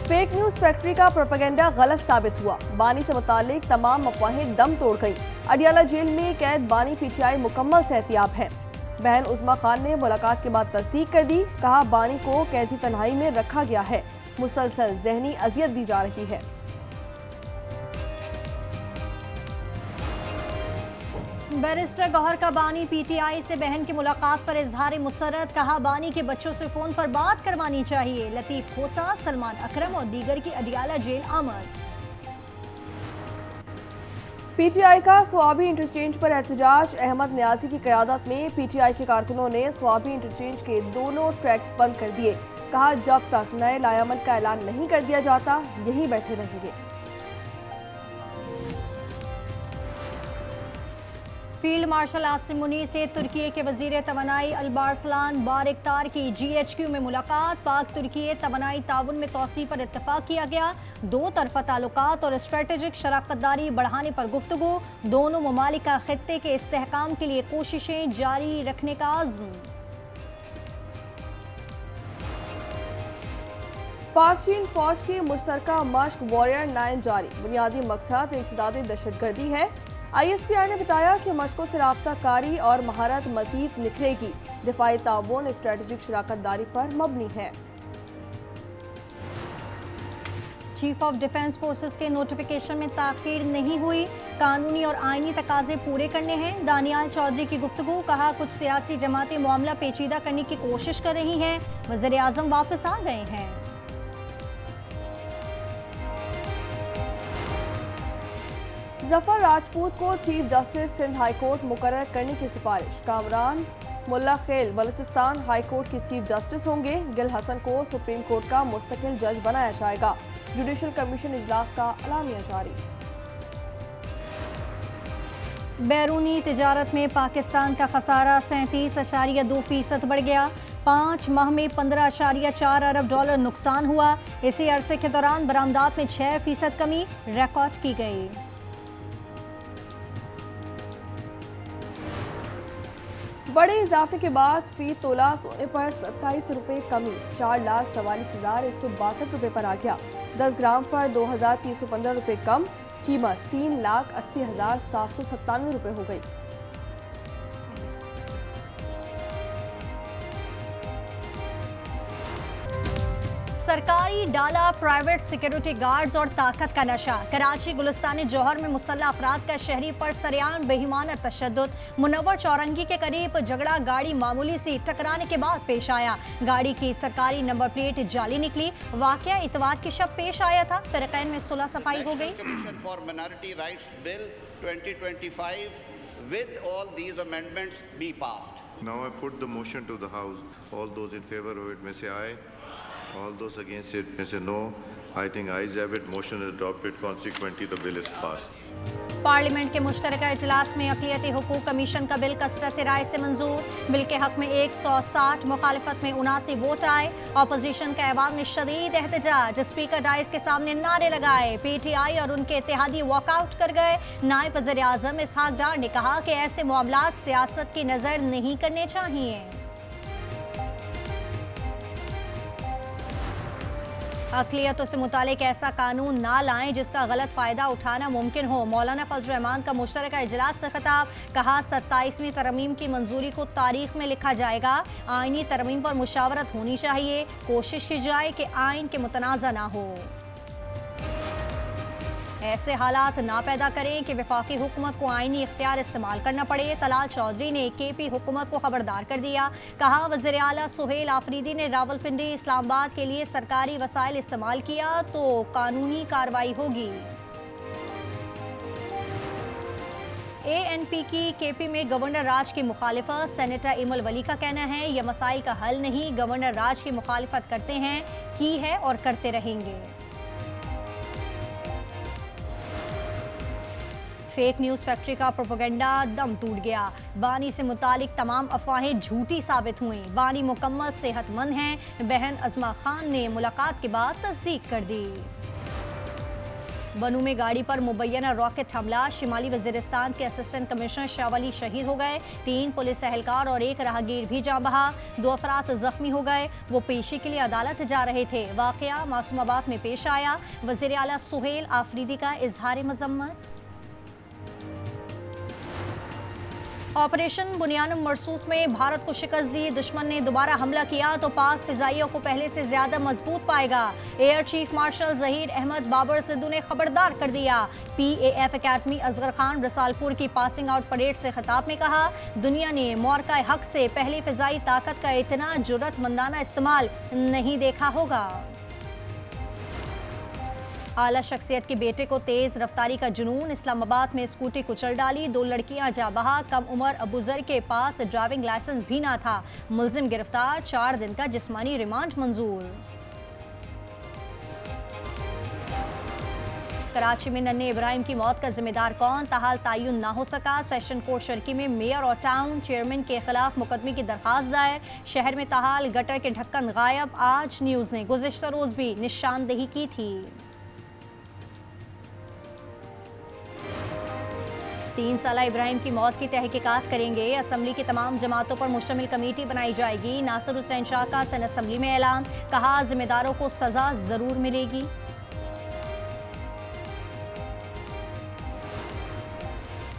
Fake news factory का propaganda गलत साबित हुआ। बानी से मुतालिक तमाम अफवाहें दम तोड़ गईं। अडियाला जेल में कैद बानी पीटीआई मुकम्मल सेहतियाब है। बहन उस्मा खान ने मुलाकात के बाद तस्दीक कर दी। कहा, बानी को कैदी तन्हाई में रखा गया है, मुसलसल जहनी अजियत दी जा रही है। बैरिस्टर गौहर का बानी पीटीआई से बहन की मुलाकात पर इजहार मुसर्रत। कहा, बानी के बच्चों से फोन पर बात करवानी चाहिए। लतीफ खोसा, सलमान अकरम और दीगर की अडियाला जेल आमद। पीटीआई का स्वाबी इंटरचेंज पर एहतजाज। अहमद न्याजी की क़यादत में पीटीआई के कारकुनों ने स्वाबी इंटरचेंज के दोनों ट्रैक्स बंद कर दिए। कहा, जब तक नए लायामत का ऐलान नहीं कर दिया जाता यहीं बैठे रहेंगे। फील्ड मार्शल आसिम मुनीर से तुर्की के वजीर तवानाई अलबारसलान बारिकतार की GHQ में मुलाकात। पाक तुर्की तवानाई ताउन में तोसी पर इत्तफाक किया गया। दो तरफा ताल्लुकात और स्ट्रेटेजिक शराकतदारी बढ़ाने पर गुफ्तगू। दोनों ममालिक का खित्ते के इस्तेहकाम के लिए कोशिशें जारी रखने का अज़्म। पाक चीन फौज की मुश्तरका मश्क वॉरियर 9 जारी। बुनियादी मकसद इंसदादी दहशतगर्दी है। ISPI ने बताया कि मशकों से राब्ता कारी और महारत मजीद निखरेगी। दिफाई ताउन स्ट्रेटेजिक शराकतदारी पर मबनी है। चीफ ऑफ डिफेंस फोर्सेस के नोटिफिकेशन में ताखीर नहीं हुई। कानूनी और आईनी तकाजे पूरे करने हैं। दानियाल चौधरी की गुफ्तगू। कहा, कुछ सियासी जमातें मामला पेचीदा करने की कोशिश कर रही हैं। वज़ीर आज़म वापस आ गए हैं। जफर राजपूत को chief justice Sindh high court मुकर्रर करने की सिफारिश। Kamran Mullakhel Balochistan high court के चीफ जस्टिस होंगे। गिल हसन को सुप्रीम कोर्ट का मुस्तकिल जज बनाया जाएगा। जुडिशल कमीशन इजलास का अलामिया जारी। बैरूनी तिजारत में पाकिस्तान का खसारा 37.2% बढ़ गया। 5 माह में $15.4 अरब नुकसान हुआ। इसी अरसे के दौरान बरामदात में 6% कमी रिकॉर्ड की गई। बड़े इजाफे के बाद फी तोला सोने पर 27 रुपये कमी 4,44,162 रुपये पर आ गया। 10 ग्राम पर 2,315 रुपये कम, कीमत 3,80,797 रुपये हो गई। सरकारी डाला प्राइवेट सिक्योरिटी गार्ड्स और ताकत का नशा। कराची गुलिस्तान जौहर में मुसल्लह अफराद का शहरी पर सरेआम बेईमाना तशद्दुद। मुनव्वर चौरंगी के करीब झगड़ा गाड़ी मामूली सी टकराने के बाद पेश आया। गाड़ी की सरकारी नंबर प्लेट जाली निकली। वाकया इतवार की शब पेश आया था। फरीकैन में सुलह सफाई हो गई। With all these amendments be passed. Now I put the motion to the House. All those in favor of it may say aye. All those against it may say no. I think ayes have it. Motion is adopted. Consequently, the bill is passed. Parliament के मुश्तरका इजलास में अक़लियती हुकूक commission का bill कसरत राय से मंजूर। Bill के हक में 160, मुखालिफत में 79 वोट आए। अपोजिशन के अहवाल में शदीद एहतजाज। स्पीकर डाइस के सामने नारे लगाए। PTI और उनके इत्तेहादी वॉकआउट कर गए। नायब वज़ीर आज़म इसहाक डार ने कहा कि ऐसे मामला सियासत की नज़र नहीं करने चाहिए। अक़लियतों से मुतालिक ऐसा कानून ना लाएं जिसका गलत फ़ायदा उठाना मुमकिन हो। मौलाना फजल रहमान का मुश्तरका इजलास से खिताब। कहा, 27वीं तरमीम की मंजूरी को तारीख में लिखा जाएगा। आइनी तरमीम पर मुशावरत होनी चाहिए। कोशिश की जाए कि आइन के मुतनाज़ा ना हो। ऐसे हालात ना पैदा करें कि वफाकी हुकूमत को आईनी इख्तियार इस्तेमाल करना पड़े। तलाल चौधरी ने KP हुकूमत को खबरदार कर दिया। कहा, वज़ीर आला सुहेल आफरीदी ने रावलपिंडी इस्लामाबाद के लिए सरकारी वसाइल इस्तेमाल किया तो कानूनी कार्रवाई होगी। ANP की KP में गवर्नर राज की मुखालिफत। सेनेटर इमल वली का कहना है, यह मसाइल का हल नहीं, गवर्नर राज की मुखालिफत करते हैं, की है और करते रहेंगे। फेक न्यूज फैक्ट्री का प्रोपेगेंडा दम टूट गया। बानी से मुतालिक तमाम अफवाहें झूठी साबित हुई। बानी मुकम्मल सेहतमंद हैं। बहन उस्मा खान ने मुलाकात के बाद तस्दीक कर दी। बनू में गाड़ी पर मुबैना रॉकेट हमला, शिमाली वजीरिस्तान के असिस्टेंट कमिश्नर शावली शहीद हो गए। 3 पुलिस एहलकार और 1 राहगीर भी जान बहा। 2 अफराद जख्मी हो गए। वो पेशी के लिए अदालत जा रहे थे। वाकया मासूमाबाद में पेश आया। वजीर आला सुहेल आफरीदी का इजहार मजम्मत। ऑपरेशन बुनियानुम मरसूस में भारत को शिकस्त दी। दुश्मन ने दोबारा हमला किया तो पाक फिजाइयों को पहले से ज्यादा मजबूत पाएगा। Air chief marshal Zaheer Ahmed Babar Sidhu ने खबरदार कर दिया। PAF अकेडमी असगर खान रसालपुर की पासिंग आउट परेड से खिताब में कहा, दुनिया ने मौरका हक से पहली फिजाई ताकत का इतना जुर्रतमंदाना इस्तेमाल नहीं देखा होगा। आला शख्सियत के बेटे को तेज रफ्तारी का जुनून, इस्लामाबाद में स्कूटी कुचल डाली। 2 लड़कियां जा बहा। कम उम्र अबूजर के पास ड्राइविंग लाइसेंस भी ना था। मुलजिम गिरफ्तार। 4 दिन का जिस्मानी रिमांड मंजूर। कराची में नन्हे इब्राहिम की मौत का जिम्मेदार कौन, ताहाल तायुन ना हो सका। सेशन कोर्ट शर्की में मेयर और टाउन चेयरमैन के खिलाफ मुकदमे की दरखास्त दायर। शहर में ताहाल गटर के ढक्कन गायब। आज न्यूज़ ने गुज़िश्ता रोज भी निशानदेही की थी। 3 साला इब्राहिम की मौत की तहकीकात करेंगे। असम्बली की तमाम जमातों पर मुश्तमिल कमेटी बनाई जाएगी। नासिर हुसैन शाह का सन असम्बली में ऐलान, कहा जिम्मेदारों को सजा जरूर मिलेगी।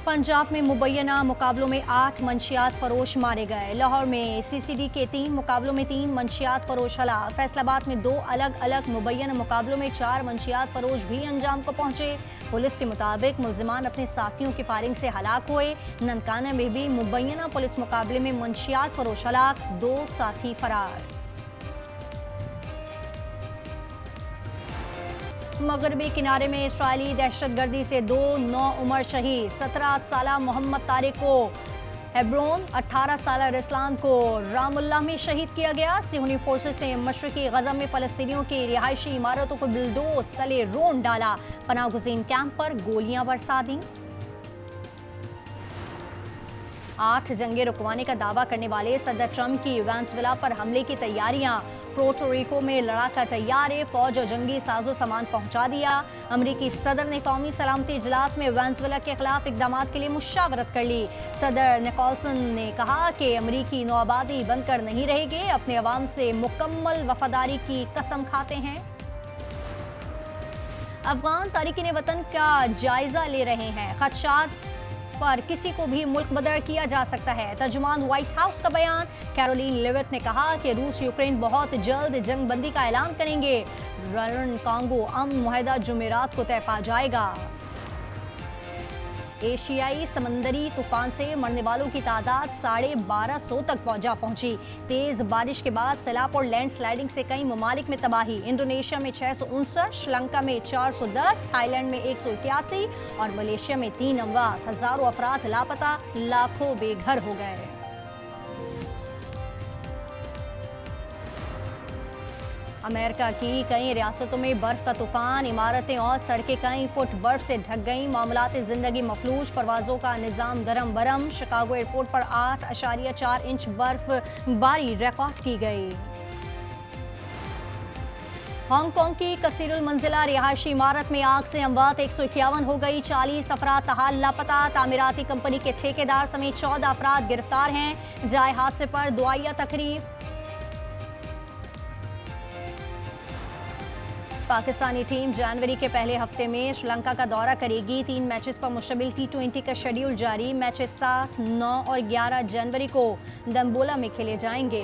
पंजाब में मुबैना मुकाबलों में 8 मंशियात फरोश मारे गए। लाहौर में CCD के 3 मुकाबलों में 3 मंशियात फरोश हलाक। फैसलाबाद में 2 अलग अलग मुबैना मुकाबलों में 4 मंशियात फरोश भी अंजाम को पहुंचे। पुलिस के मुताबिक मुलजिमान अपने साथियों की फायरिंग से हलाक हुए। ननकाना में भी मुबैना पुलिस मुकाबले में मंशियात फरोश हलाक, 2 साथी फरार। मगरबी किनारे में इसराइली दहशतगर्दी से 2 नौउमर शहीद। 17 साला मोहम्मद तारिक को हेब्रोन, 18 साला रिस्लान को रामुल्लाह में शहीद किया गया। सिहोनी फोर्सेस ने मशरकी गज़ा में फ़लस्तीनियों की रिहायशी इमारतों को बिल्डोज तले रोन डाला। पनाहगुज़ीन कैंप पर गोलियां बरसा दी। 8 जंगे रुकवाने का दावा करने वाले सदर ट्रंप की वेनेजुएला पर हमले की तैयारियां। पोर्टोरिको में लड़ाका तैयार है। फौज और जंगी साजो सामान पहुंचा दिया। अमरीकी सदर ने कौमी सलामती इजलास में वेनेजुएला के खिलाफ इकदाम के लिए मुशावरत कर ली। सदर निकोलसन ने कहा कि अमरीकी नौआबादी बनकर नहीं रहेंगे, अपने अवाम से मुकम्मल वफादारी की कसम खाते हैं। अफगान तारिकीन वतन का जायजा ले रहे हैं। खदशात पर किसी को भी मुल्क बदर किया जा सकता है। तर्जुमान व्हाइट हाउस का बयान। कैरोलिन लेविट ने कहा कि रूस यूक्रेन बहुत जल्द जंग बंदी का ऐलान करेंगे। रन कांगो अमन मुआहदा जुमेरात को तय पा जाएगा। एशियाई समंदरी तूफान से मरने वालों की तादाद 1250 तक पहुंची। तेज बारिश के बाद सैलाब और लैंडस्लाइडिंग से कई ममालिक में तबाही। इंडोनेशिया में 659, श्रीलंका में 410, थाईलैंड में 181 और मलेशिया में 3 अमवात। हजारों अफराद लापता, लाखों बेघर हो गए। अमेरिका की कई रियासतों में बर्फ का तूफान। इमारतें और सड़कें कई फुट बर्फ से ढक गईं। मामलाते जिंदगी मफलूज। परवाजों का निज़ाम दरम बरम। शिकागो एयरपोर्ट पर 8.4 इंच बर्फबारी रिकॉर्ड की गई। हांगकांग की कसीरुल मंजिला रिहायशी इमारत में आग से अमवात 151 हो गई। 40 अफराद ताहाल लापता। तामीराती कंपनी के ठेकेदार समेत 14 अफराद गिरफ्तार हैं। जाए हादसे पर दुआया तकरीब। पाकिस्तानी टीम जनवरी के पहले हफ्ते में श्रीलंका का दौरा करेगी। 3 मैचेस पर मुश्तमिल T20 का शेड्यूल जारी। मैचेस 7, 9 और 11 जनवरी को दम्बोला में खेले जाएंगे।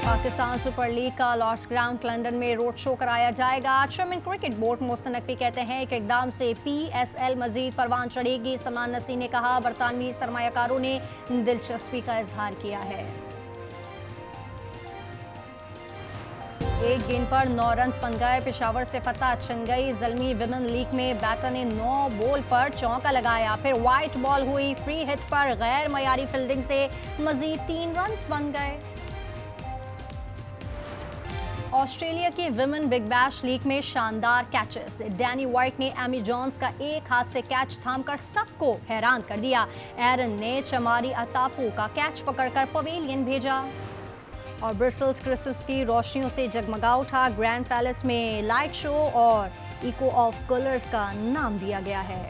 पाकिस्तान सुपर लीग का लॉर्ड्स ग्राउंड लंदन में रोड शो कराया जाएगा। Chairman cricket board Mohsin Naqvi कहते हैं कि इकदाम से PSL मजीद परवान चढ़ेगी। सलमान नसीर ने कहा, बरतानवी सरमायाकारों ने दिलचस्पी का इजहार किया है। एक गेंद पर 9 रन बन गए। पेशावर से फतह छिन गई। ज़ल्मी विमेन लीग में बैटर ने 9 बॉल पर चौका लगाया। फिर वाइट बॉल हुई। फ्री हिट पर गैर मयारी फील्डिंग से मजीद 3 रन बन गए। ऑस्ट्रेलिया की विमेन बिग बैश लीग में शानदार कैचेस। डैनी वाइट ने एमी जॉन्स का एक हाथ से कैच थामकर सबको हैरान कर दिया। एरन ने चमारी अतापू का कैच पकड़कर पवेलियन भेजा। और ब्रसेल्स क्रिसमस की रोशनियों से जगमगा उठा ग्रैंड पैलेस में लाइट शो और इको ऑफ कलर्स का नाम दिया गया है।